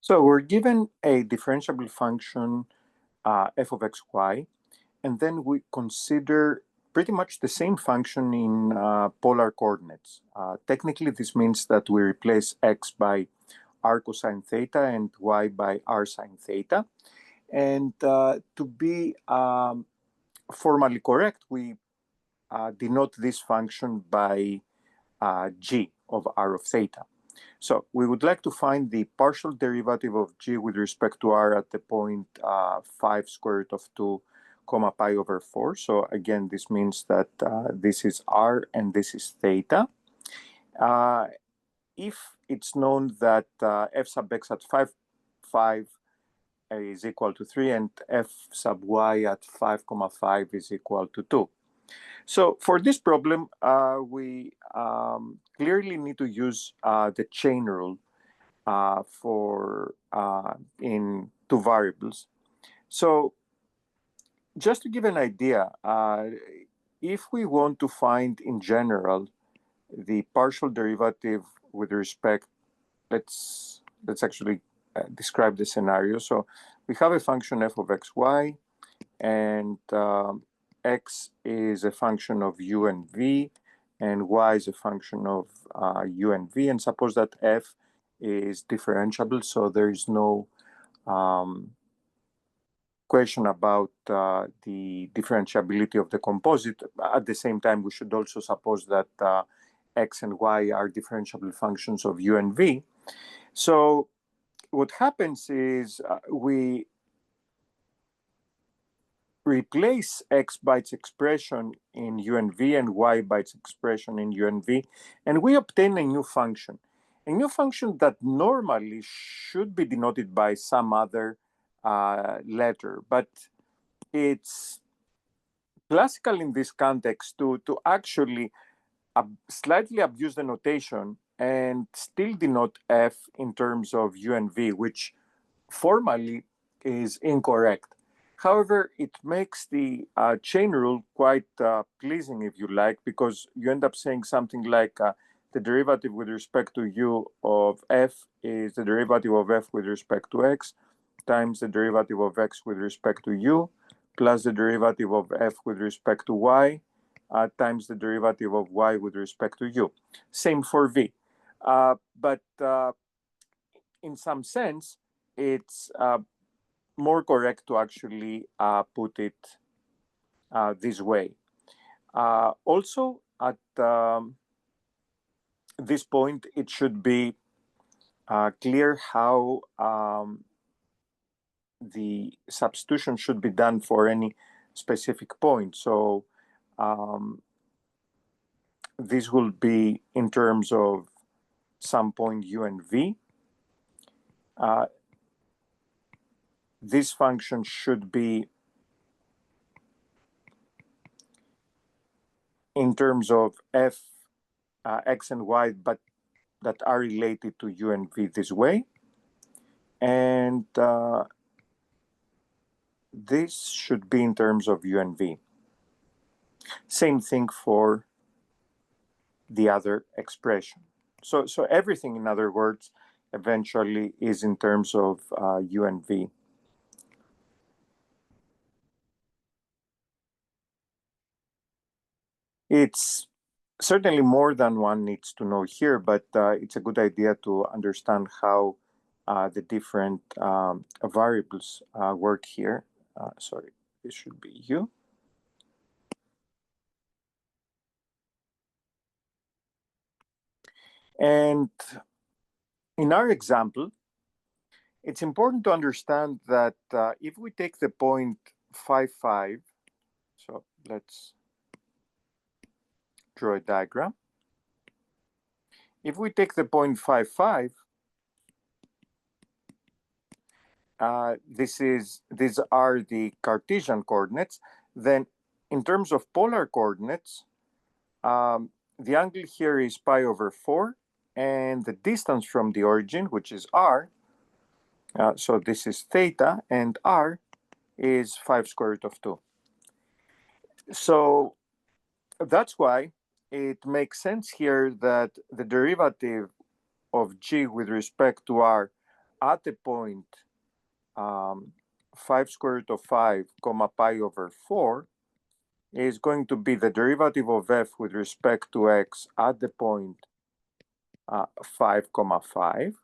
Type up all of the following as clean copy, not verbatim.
So we're given a differentiable function f of xy, and then we consider pretty much the same function in polar coordinates. Technically, this means that we replace x by r cosine theta and y by r sine theta. And to be formally correct, we denote this function by g of r of theta. So we would like to find the partial derivative of g with respect to r at the point 5 square root of 2 comma pi over 4. So again, this means that this is r and this is theta. If it's known that f sub x at 5 is equal to 3 and f sub y at 5 comma 5 is equal to 2. So for this problem, we clearly need to use the chain rule for in two variables. So just to give an idea, if we want to find in general the partial derivative with respect, let's actually describe the scenario. So we have a function f of xy, and x is a function of u and v, and y is a function of u and v, and suppose that f is differentiable, so there is no question about the differentiability of the composite. At the same time, we should also suppose that x and y are differentiable functions of u and v. So what happens is we replace x by its expression in u and v and y by its expression in u and v, and we obtain a new function. A new function that normally should be denoted by some other letter, but it's classical in this context to actually slightly abuse the notation and still denote f in terms of u and v, which formally is incorrect. However, it makes the chain rule quite pleasing, if you like, because you end up saying something like the derivative with respect to u of f is the derivative of f with respect to x times the derivative of x with respect to u plus the derivative of f with respect to y times the derivative of y with respect to u. Same for v. But in some sense, it's more correct to actually put it this way. Also, at this point, it should be clear how the substitution should be done for any specific point. So this will be in terms of some point u and v. This function should be in terms of f, x, and y, but that are related to u and v this way. And this should be in terms of u and v. Same thing for the other expression. So everything, in other words, eventually is in terms of u and v. It's certainly more than one needs to know here, but it's a good idea to understand how the different variables work here. Sorry, this should be u. And in our example, it's important to understand that if we take the point 5, 5, so let's draw a diagram. If we take the point 5, 5, these are the Cartesian coordinates. Then in terms of polar coordinates, the angle here is pi over 4, and the distance from the origin, which is r, so this is theta, and r is 5 square root of 2. So that's why it makes sense here that the derivative of g with respect to r at the point 5 square root of 5 comma pi over 4 is going to be the derivative of f with respect to x at the point 5 comma 5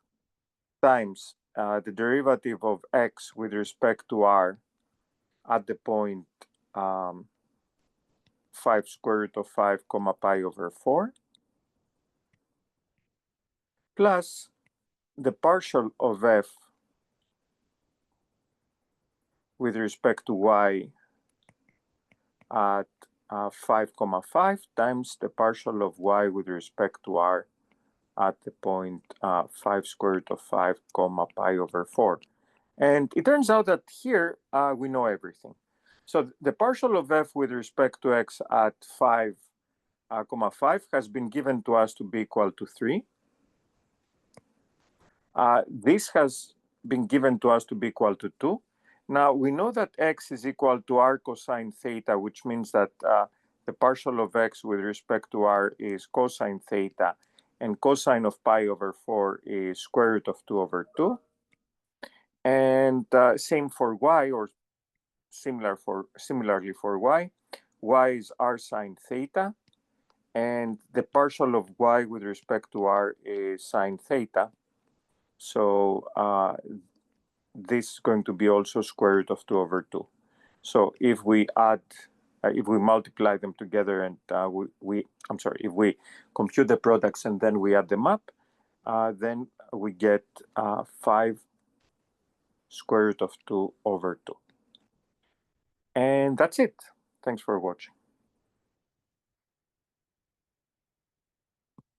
times the derivative of x with respect to r at the point 5 square root of 5 comma pi over 4 plus the partial of f with respect to y at 5 comma 5 times the partial of y with respect to r at the point 5 square root of 5 comma pi over 4. And it turns out that here we know everything. So the partial of f with respect to x at 5 comma 5 has been given to us to be equal to 3. This has been given to us to be equal to 2. Now we know that x is equal to r cosine theta, which means that the partial of x with respect to r is cosine theta, and cosine of pi over 4 is square root of 2 over 2. And same for y, or similarly for y. Y is r sine theta, and the partial of y with respect to r is sine theta. So this is going to be also square root of 2 over 2. So if we add, if we multiply them together and if we compute the products and then we add them up, then we get 5 square root of 2 over 2. And that's it. Thanks for watching.